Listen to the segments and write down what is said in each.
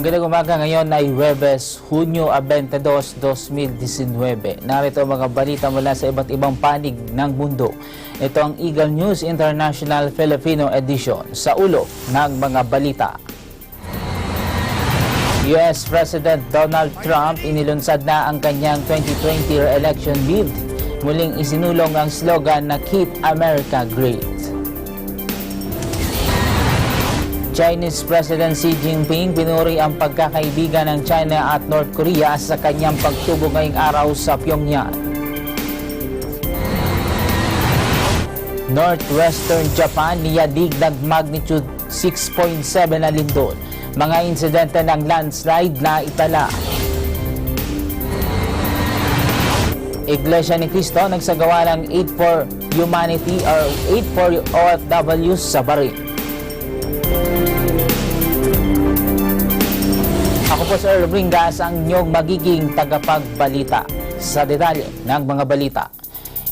Magandang umaga, ngayon ay Huwebes, Hunyo 22, 2019. Narito ang mga balita mula sa iba't ibang panig ng mundo. Ito ang Eagle News International Filipino Edition. Sa ulo ng mga balita. US President Donald Trump inilunsad na ang kanyang 2020 re-election bid. Muling isinulong ang slogan na Keep America Great. Chinese President Xi Jinping pinuri ang pagkakaibigan ng China at North Korea sa kanyang pagsubo ngayong araw sa Pyongyang. Northwestern Japan niyadig ng magnitude 6.7 na lindol. Mga insidente ng landslide na itala. Iglesia ni Cristo nagsagawa ng 8 for Humanity or 8 for OFWs sa Bahrain. Ako po Sir Bringas, ang inyong magiging tagapagbalita. Sa detalye ng mga balita.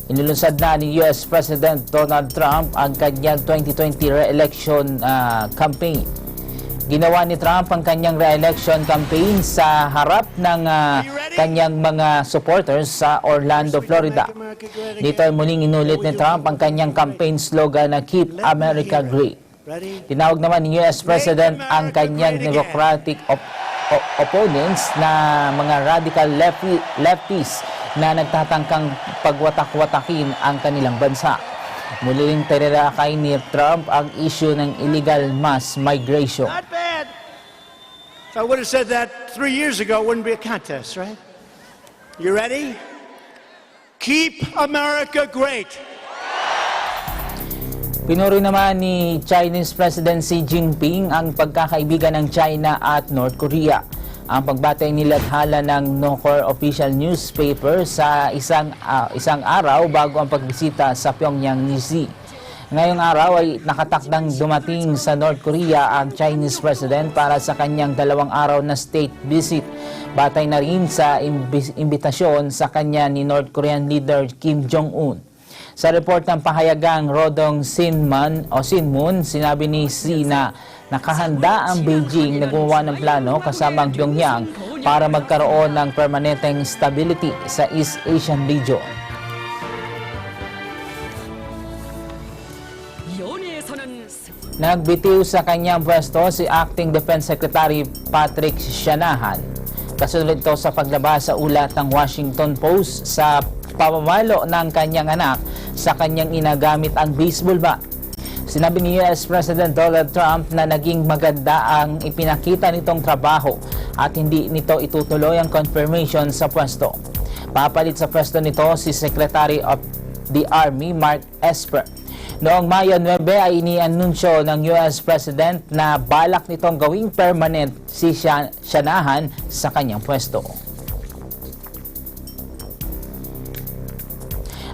Inilunsad na ni US President Donald Trump ang kanyang 2020 re-election campaign. Ginawa ni Trump ang kanyang re-election campaign sa harap ng kanyang mga supporters sa Orlando, Florida. Dito ay muling inulit ni Trump ang kanyang campaign slogan na Keep America Great. Tinawag naman ni US President ang kanyang Democratic opponents na mga radical lefties na nagtatangkang pagwatak-watakin ang kanilang bansa. Muling tinalakay ni Trump ang issue ng illegal mass migration. Not bad. If I would have said that 3 years ago, it wouldn't be a contest, right? You ready? Keep America great. Pinuri naman ni Chinese President Xi Jinping ang pagkakaibigan ng China at North Korea. Ang pagbatay nilathala ng North official newspaper sa isang araw bago ang pagbisita sa Pyongyang ni Xi. Ngayong araw ay nakatakdang dumating sa North Korea ang Chinese President para sa kanyang 2 araw na state visit. Batay na rin sa imbitasyon sa kanya ni North Korean leader Kim Jong-un. Sa report ng pahayagang Rodong Sinmun, sinabi ni Xi na nakahanda ang Beijing na gumawa ng plano kasama ang Pyongyang para magkaroon ng permanenteng stability sa East Asian region. Nagbitiw sa kanyang pwesto si Acting Defense Secretary Patrick Shanahan. Kasunod ito sa paglabas sa ulat ng Washington Post sa pamamalo ng kanyang anak sa kanyang inagamit ang baseball bat. Sinabi ni US President Donald Trump na naging maganda ang ipinakita nitong trabaho at hindi nito itutuloy ang confirmation sa pwesto. Papalit sa pwesto nito si Secretary of the Army Mark Esper. Noong Mayo 9 ay inianunsyo ng US President na balak nitong gawing permanent si Shanahan sa kanyang pwesto.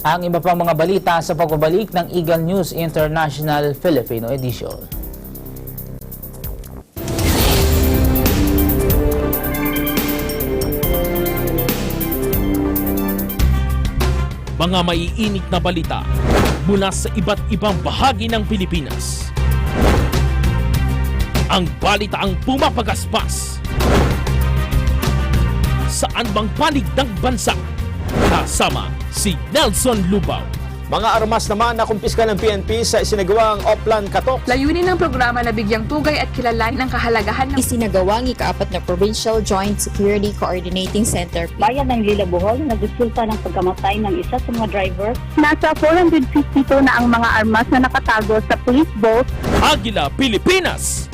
Ang iba pang mga balita sa pagbabalik ng Eagle News International Filipino Edition. Mga maiinit na balita mula sa iba't ibang bahagi ng Pilipinas. Ang balitaang pumapagaspas saan bang panig ng bansa. Kasama si Nelson Lubaw. Mga armas naman na kumpiska ng PNP sa isinagawang Oplan Katok. Layunin ng programa na bigyang tugay at kilalanin ang kahalagahan ng isinagawang ika-4 na Provincial Joint Security Coordinating Center. Bayan ng Lila Bohol na resulta ng pagkamatay ng isa sa mga driver. Nasa 452 na ang mga armas na nakatago sa police boat. Agila, Pilipinas!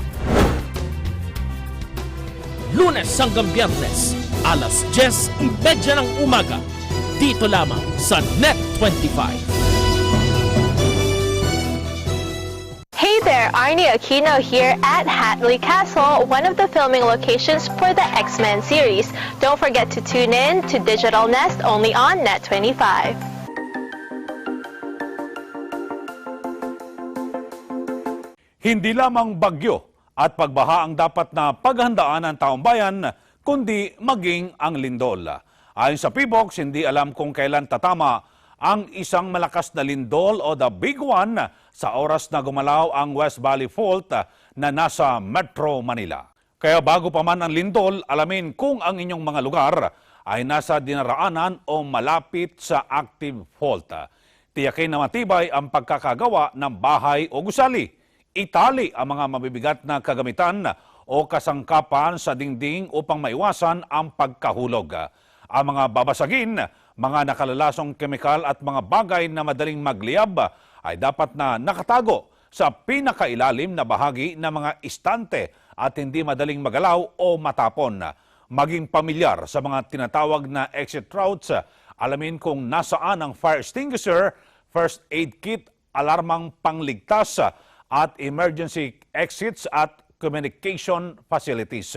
Lunes hanggang Biyernes, alas 10:30 ng umaga. Dito lamang sa Net 25. Hey there, Arnie Aquino here at Hatley Castle, one of the filming locations for the X-Men series. Don't forget to tune in to Digital Nest only on Net 25. Hindi lamang bagyo at pagbaha ang dapat na paghandaan ng taong bayan, kundi maging ang lindol. Ayon sa PBOX, hindi alam kung kailan tatama ang isang malakas na lindol o the big one sa oras na gumalaw ang West Valley Fault na nasa Metro Manila. Kaya bago pa man ang lindol, alamin kung ang inyong mga lugar ay nasa dinaraanan o malapit sa active fault. Tiyakin na matibay ang pagkakagawa ng bahay o gusali. Itali ang mga mabibigat na kagamitan o kasangkapan sa dingding upang maiwasan ang pagkahulog. Ang mga babasagin, mga nakalalasong kemikal at mga bagay na madaling magliyab ay dapat na nakatago sa pinakailalim na bahagi ng mga istante at hindi madaling magalaw o matapon. Maging pamilyar sa mga tinatawag na exit routes, alamin kung nasaan ang fire extinguisher, first aid kit, alarmang pangligtas at emergency exits at communication facilities.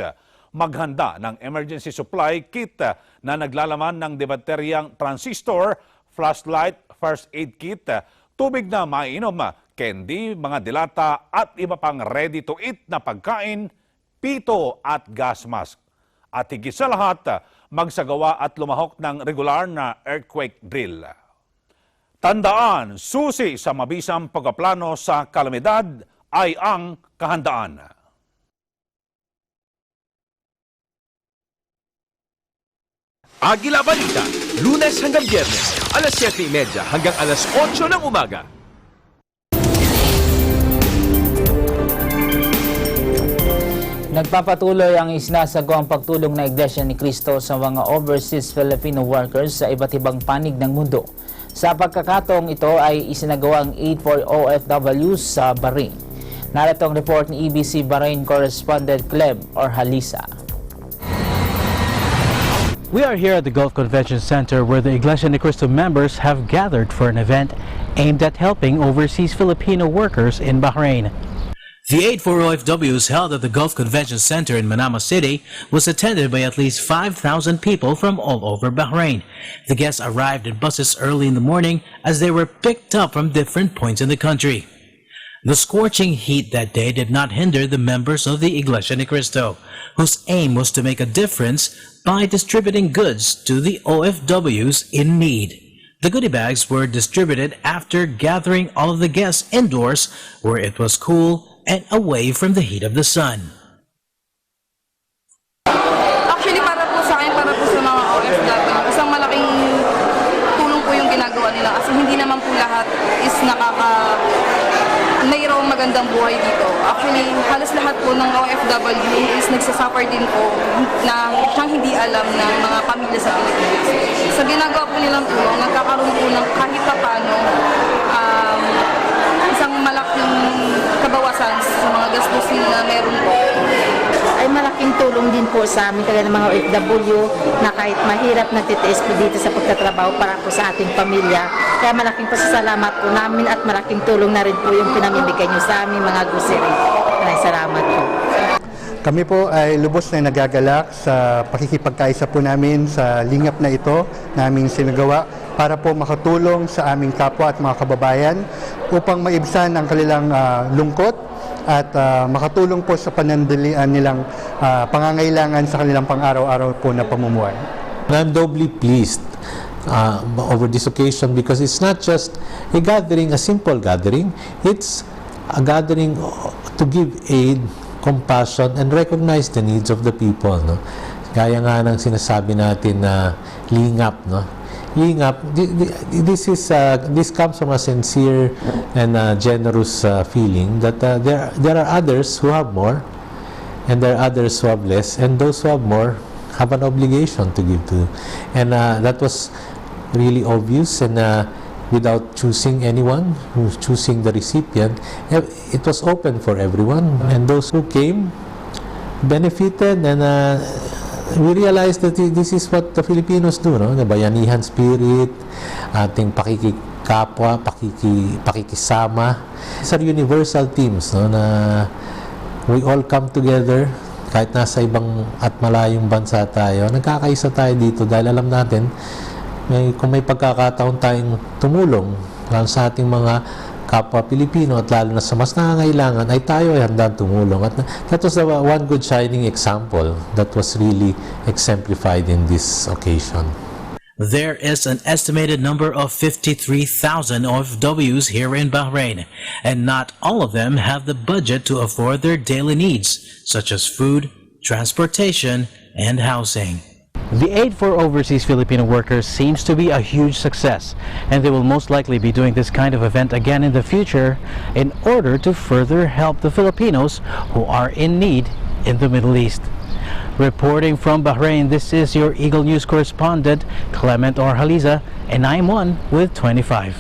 Maghanda ng emergency supply kit na naglalaman ng debateryang transistor, flashlight, first aid kit, tubig na mainom, candy, mga dilata at iba pang ready-to-eat na pagkain, pito at gas mask. At higit sa lahat, magsagawa at lumahok ng regular na earthquake drill. Tandaan, susi sa mabisang pagpaplano sa kalamidad ay ang kahandaan. Agila Balita, Lunes hanggang Biyernes, alas 7:30 hanggang alas 8 ng umaga. Nagpapatuloy ang isinasagawang pagtulong na Iglesia ni Cristo sa mga overseas Filipino workers sa iba't ibang panig ng mundo. Sa pagkakataong ito ay isinagawang aid for OFWs sa Bahrain. Narito ang report ni EBC Bahrain correspondent Clem Orhalisa. We are here at the Gulf Convention Center where the Iglesia ni Cristo members have gathered for an event aimed at helping overseas Filipino workers in Bahrain. The Aid for OFWs held at the Gulf Convention Center in Manama City was attended by at least 5,000 people from all over Bahrain. The guests arrived in buses early in the morning as they were picked up from different points in the country. The scorching heat that day did not hinder the members of the Iglesia ni Cristo, whose aim was to make a difference by distributing goods to the OFWs in need. The goodie bags were distributed after gathering all of the guests indoors where it was cool and away from the heat of the sun. Actually, para po sa akin, para po sa mga OFW, isang malaking tulong po yung ginagawa nila kasi hindi naman po lahat is mayroong magandang buhay dito. Actually, halos lahat po ng OFW is nagsasuffer din po na siyang hindi alam ng mga pamilya sa Pilipinas. Sa ginagawa po nilang tulong, nagkakaroon po ng kahit papano isang malaking kabawasan sa mga gastusin na meron po. Ay malaking tulong din po sa amin kaya ng mga OFW na kahit mahirap nagtitiis po dito sa pagtatrabaho para po sa ating pamilya. Kaya malaking pasasalamat po namin at malaking tulong na rin po yung pinamimigay nyo sa aming mga grocery. Maraming salamat po. Kami po ay lubos na nagagalak sa pakikipagkaisa po namin sa lingap na ito naming sinagawa para po makatulong sa aming kapwa at mga kababayan upang maibsan ang kanilang lungkot at makatulong po sa panandalian nilang pangangailangan sa kanilang pang-araw-araw po na pamumuhay. I'm doubly pleased over this occasion because it's not just a gathering, a simple gathering. It's a gathering to give aid, compassion, and recognize the needs of the people. No? Gaya nga ng sinasabi natin na lingap, no? Lingap, this comes from a sincere and generous feeling that there are others who have more, and there are others who have less, and those who have more have an obligation to give to. And that was really obvious, and without choosing anyone, who's choosing the recipient, it was open for everyone, and those who came benefited, and we realized that this is what the Filipinos do, no? The bayanihan spirit, ating pakikikapwa, pakikisama. These are universal themes, no? Na we all come together, kahit nasa ibang at malayong bansa tayo, nagkakaisa tayo dito dahil alam natin, kung may pagkakataon tayong tumulong lalo sa ating mga kapwa Pilipino at lalo na sa mas nangangailangan ay tayo ay handang tumulong. At that was one good shining example that was really exemplified in this occasion. There is an estimated number of 53,000 OFWs here in Bahrain, and not all of them have the budget to afford their daily needs, such as food, transportation, and housing. The aid for overseas Filipino workers seems to be a huge success, and they will most likely be doing this kind of event again in the future in order to further help the Filipinos who are in need in the Middle East. Reporting from Bahrain, this is your Eagle News correspondent, Clement Orhaliza, and I'm one with 25.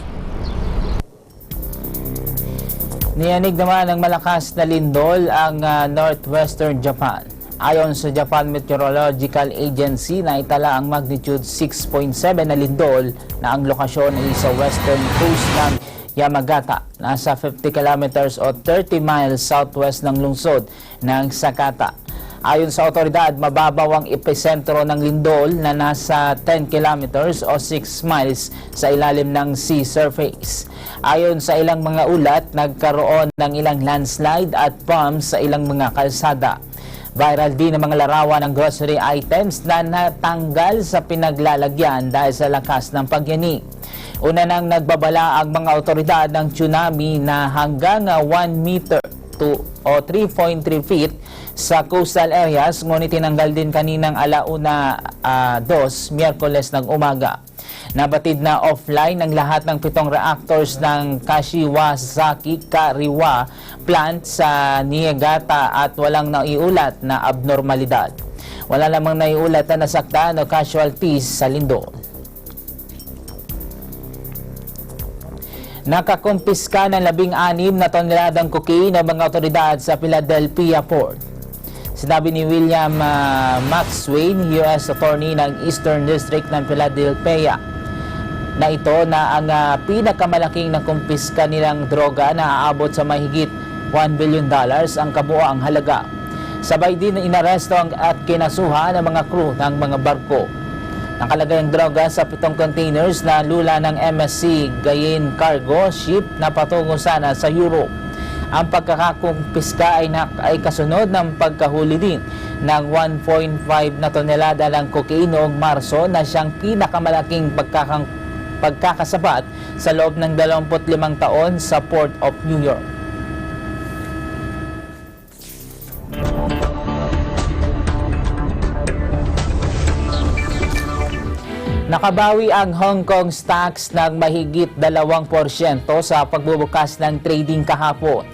Niyanig naman ng malakas na lindol ang northwestern Japan. Ayon sa Japan Meteorological Agency, naitala ang magnitude 6.7 na lindol na ang lokasyon ay sa western coast ng Yamagata, nasa 50 kilometers o 30 miles southwest ng lungsod ng Sakata. Ayon sa otoridad, mababaw ang epicentro ng lindol na nasa 10 kilometers o 6 miles sa ilalim ng sea surface. Ayon sa ilang mga ulat, nagkaroon ng ilang landslide at bumps sa ilang mga kalsada. Viral din ang mga larawan ng grocery items na natanggal sa pinaglalagyan dahil sa lakas ng pagyanig. Una nang nagbabala ang mga otoridad ng tsunami na hanggang 1 meter o 3.3 feet sa coastal areas, ngunit tinanggal din kaninang 1:02 Miyerkules ng umaga. Nabatid na offline ang lahat ng 7 reactors ng Kashiwazaki Kariwa plant sa Niigata at walang naiulat na abnormalidad. Wala namang naiulat na nasaktan o casualties sa lindol. Nakakumpiska ng 16 na toneladang cocaine ng mga otoridad sa Philadelphia Port. Sinabi ni William Maxwell, U.S. Attorney ng Eastern District ng Philadelphia, na ito na ang pinakamalaking nakumpiska nilang droga na aabot sa mahigit $1 billion ang kabuoang halaga. Sabay din inaresto at kinasuhan ng mga crew ng mga barko. Nakalagay ang droga sa 7 containers na lula ng MSC Gayin Cargo Ship na patungo sana sa Europe. Ang pagkakakumpiska ay kasunod ng pagkahuli din ng 1.5 na tonelada ng cocaine noong Marso na siyang pinakamalaking pagkakasabat sa loob ng 25 taon sa Port of New York. Nakabawi ang Hong Kong stocks ng mahigit 2% sa pagbubukas ng trading kahapon.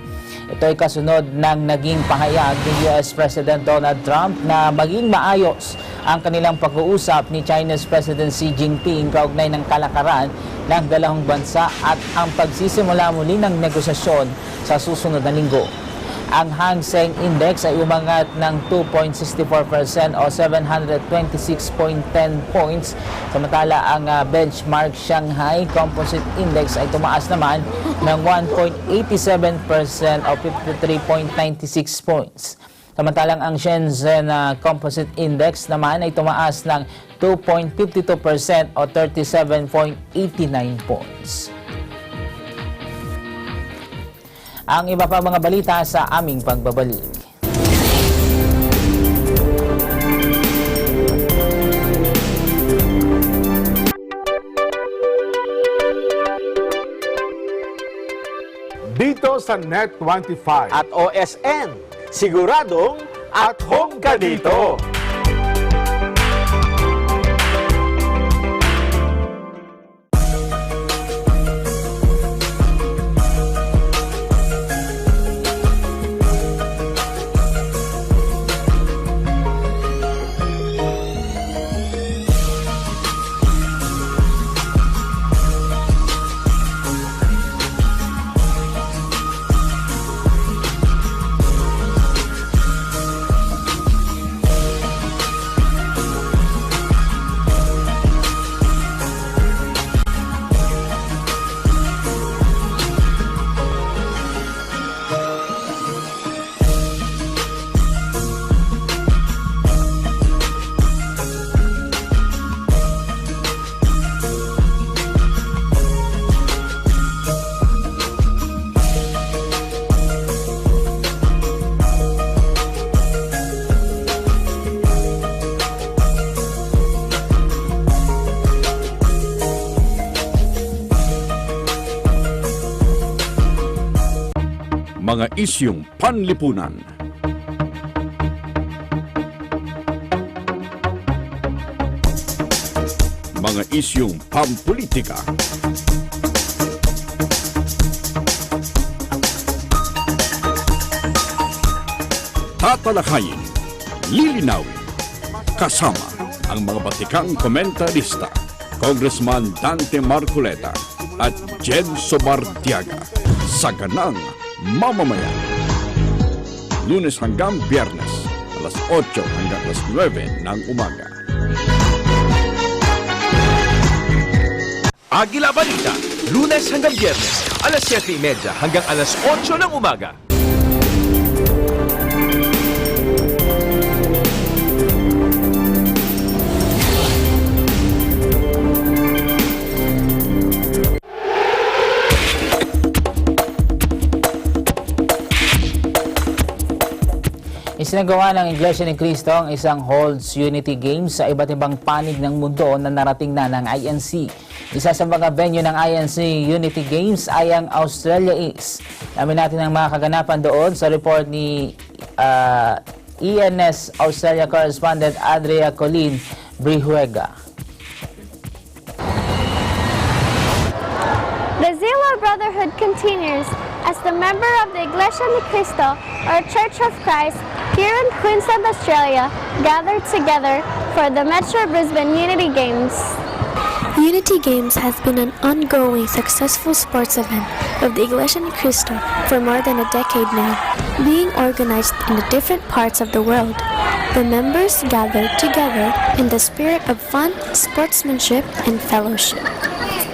Ito ay kasunod ng naging pahayag ni US President Donald Trump na maging maayos ang kanilang pag-uusap ni China's President Xi Jinping kaugnay ng kalakaran ng dalawang bansa at ang pagsisimula muli ng negosasyon sa susunod na linggo. Ang Hang Seng Index ay umangat ng 2.64% o 726.10 points. Samantala ang benchmark Shanghai Composite Index ay tumaas naman ng 1.87% o 53.96 points. Samantalang ang Shenzhen Composite Index naman ay tumaas ng 2.52% o 37.89 points. Ang iba pa mga balita sa aming pagbabalik. Dito sa Net25 at OSN, siguradong at home ka dito. Mga isyung panlipunan. mga isyung pampolitika. Tatalakayin, lilinawin, kasama ang mga batikang komentarista, Congressman Dante Marcoleta at Jen Sobartiaga sa Ganang Mamamayan. Lunes hanggang Biyernes, alas 8 hanggang alas 9 ng umaga. Agila Balita, Lunes hanggang Biyernes, alas 7:30 hanggang alas 8 ng umaga. Isinagawa ng Iglesia ni Cristo ang isang Holds Unity Games sa iba't ibang panig ng mundo na narating na ng INC. Isa sa mga venue ng INC Unity Games ay ang Australia East. Namin natin ang mga kaganapan doon sa report ni ENS Australia correspondent Adria Colin Brihuega. The Zelo Brotherhood continues as the member of the Iglesia ni Cristo, or Church of Christ, here in Queensland, Australia, gathered together for the Metro Brisbane Unity Games. Unity Games has been an ongoing successful sports event of the Iglesia ni Cristo for more than a decade now, being organized in the different parts of the world. The members gathered together in the spirit of fun, sportsmanship, and fellowship.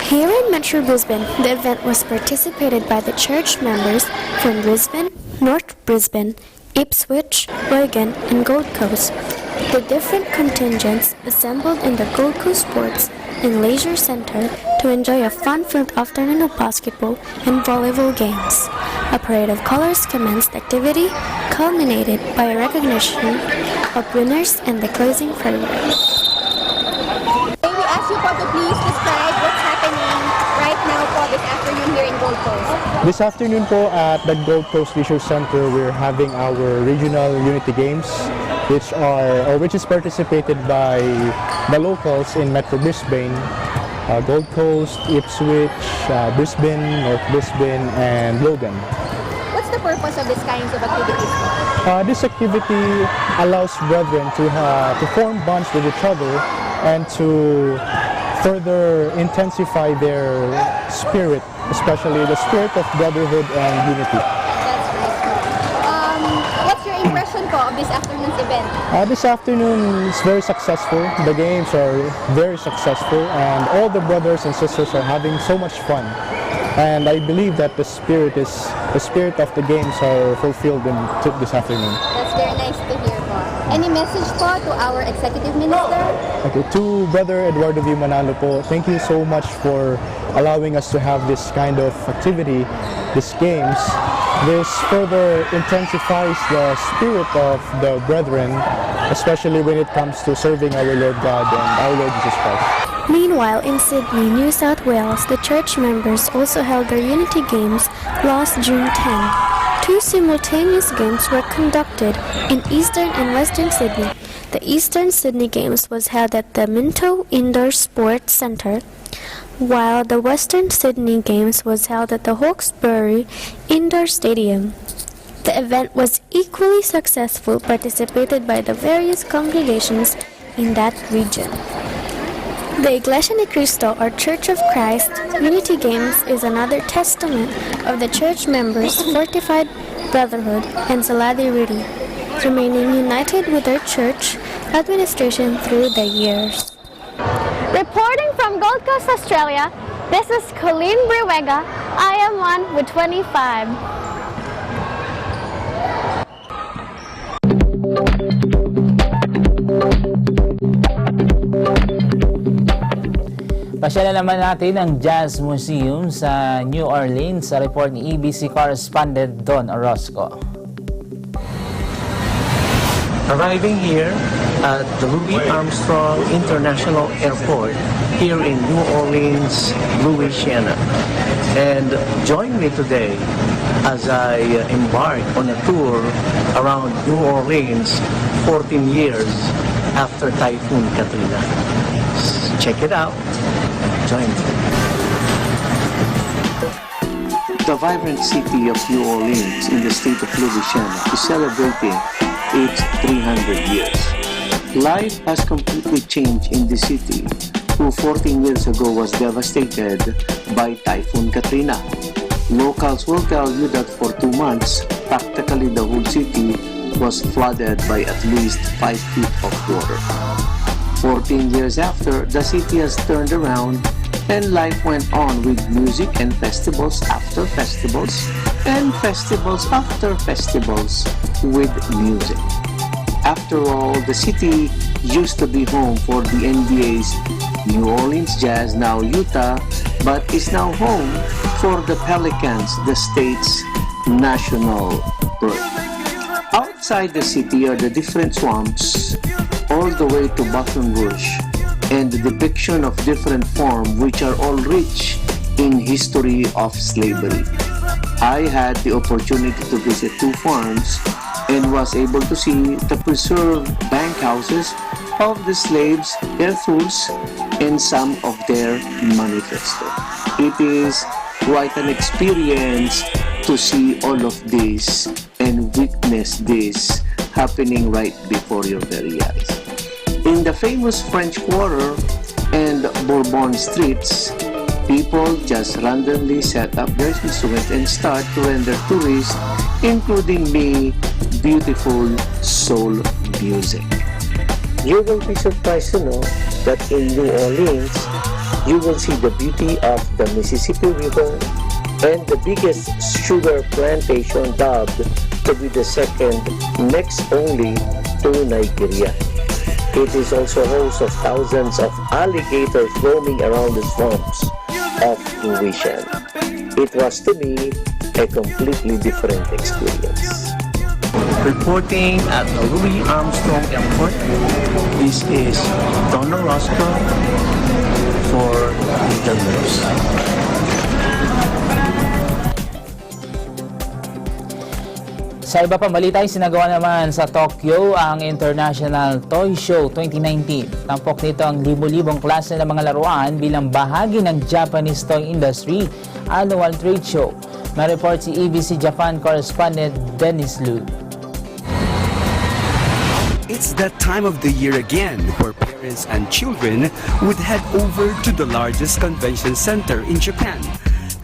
Here in Metro Brisbane, the event was participated by the church members from Brisbane, North Brisbane, Ipswich, Oregon, and Gold Coast. The different contingents assembled in the Gold Coast Sports and Leisure Centre to enjoy a fun-filled afternoon of basketball and volleyball games. A parade of colours commenced activity, culminated by a recognition of winners and the closing fireworks. May we ask you to please describe what's happening right now po this afternoon here in Gold Coast? This afternoon po at the Gold Coast Leisure Center, we're having our regional Unity Games, which is participated by the locals in Metro Brisbane, Gold Coast, Ipswich, Brisbane, North Brisbane, and Logan. What's the purpose of this kinds of activities? This activity allows brethren to form bonds with each other and to further intensify their spirit, especially the spirit of brotherhood and unity. That's great. What's your impression po of this afternoon's event? This afternoon is very successful. The games are very successful and all the brothers and sisters are having so much fun. And I believe that the spirit of the games are fulfilled this afternoon. That's very nice to hear po. Any message po to our executive minister? Okay, to Brother Eduardo V. Manalo po, thank you so much for allowing us to have this kind of activity, these games. This further intensifies the spirit of the brethren, especially when it comes to serving our Lord God and our Lord Jesus Christ. Meanwhile, in Sydney, New South Wales, the church members also held their Unity Games last June 10. Two simultaneous games were conducted in Eastern and Western Sydney. The Eastern Sydney Games was held at the Minto Indoor Sports Centre, while the Western Sydney Games was held at the Hawkesbury Indoor Stadium. The event was equally successful, participated by the various congregations in that region. The Iglesia ni Cristo, or Church of Christ, Unity Games is another testament of the church members' fortified brotherhood and solidarity, remaining united with their church administration through the years. Reporting from Gold Coast, Australia, this is Colleen Brihuega. I am one with 25. Pasyalan naman natin ang Jazz Museum sa New Orleans sa report ni EBC correspondent Don Orozco. Arriving here at the Louis Armstrong International Airport here in New Orleans, Louisiana. And join me today as I embark on a tour around New Orleans 14 years after Typhoon Katrina. check it out. Join me. The vibrant city of New Orleans in the state of Louisiana is celebrating its 300 years. Life has completely changed in the city, who 14 years ago was devastated by Typhoon Katrina. Locals will tell you that for 2 months, practically the whole city was flooded by at least 5 feet of water. 14 years after, the city has turned around and life went on with music and festivals after festivals and festivals after festivals with music. After all, the city used to be home for the NBA's New Orleans Jazz, now Utah, but is now home for the Pelicans, the state's national bird. Outside the city are the different swamps, all the way to Baton Rouge, and the depiction of different forms which are all rich in history of slavery. I had the opportunity to visit 2 farms and was able to see the preserved bank houses of the slaves, their tools, and some of their manifesto. It is quite an experience to see all of this and witness this happening right before your very eyes. In the famous French Quarter and Bourbon streets, people just randomly set up their instruments and start to render tourists, including me, beautiful soul music. You will be surprised to know that in New Orleans, you will see the beauty of the Mississippi River and the biggest sugar plantation dubbed to be the second next only to Nigeria. It is also host of thousands of alligators roaming around the swamps of Louisiana. It was to me a completely different experience. Reporting at the Louis Armstrong Airport, this is Don Orozco for Eagle News. Sa iba pang balita, sinagawa naman sa Tokyo ang International Toy Show 2019. Tampok nito ang libo-libong klase ng mga laruan bilang bahagi ng Japanese toy industry annual trade show. May report si ABC Japan correspondent Dennis Liu. It's that time of the year again where parents and children would head over to the largest convention center in Japan,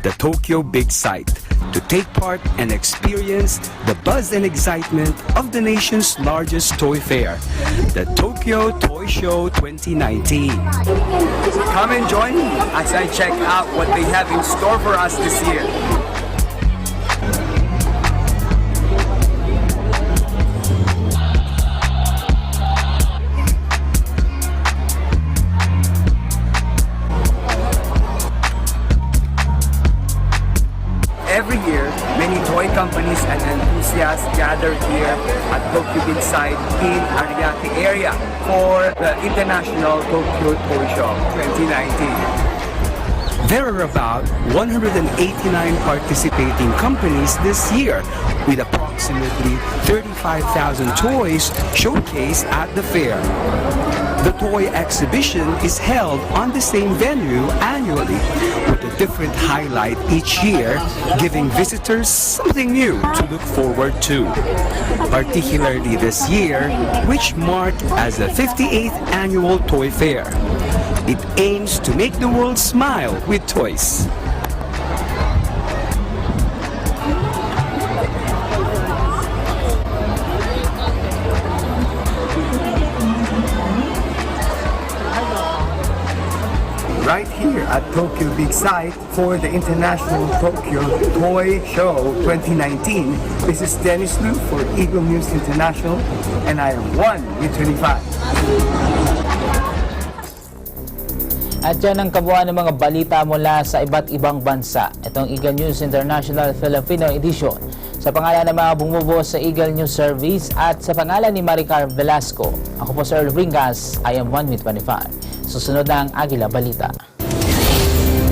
the Tokyo Big Sight, to take part and experience the buzz and excitement of the nation's largest toy fair, the Tokyo Toy Show 2019. Come and join me as I check out what they have in store for us this year. Every year, many toy companies and enthusiasts gather here at Tokyo Big Sight in Ariake area for the International Tokyo Toy Show 2019. There are about 189 participating companies this year, with approximately 35,000 toys showcased at the fair. The toy exhibition is held on the same venue annually, with a different highlight each year, giving visitors something new to look forward to. Particularly this year, which marked as the 58th annual toy fair. It aims to make the world smile with toys. Right here at Tokyo Big Sight for the International Tokyo Toy Show 2019. This is Dennis Liu for Eagle News International, and I am 1 with 25. At yan ang kabuuan ng mga balita mula sa iba't ibang bansa. Itong Eagle News International Filipino Edition. Sa pangalan ng mga bumubuo sa Eagle News Service at sa pangalan ni Maricar Velasco, ako po si Earl Bringas, I am 1 with 25. Susunod na ang Agila Balita.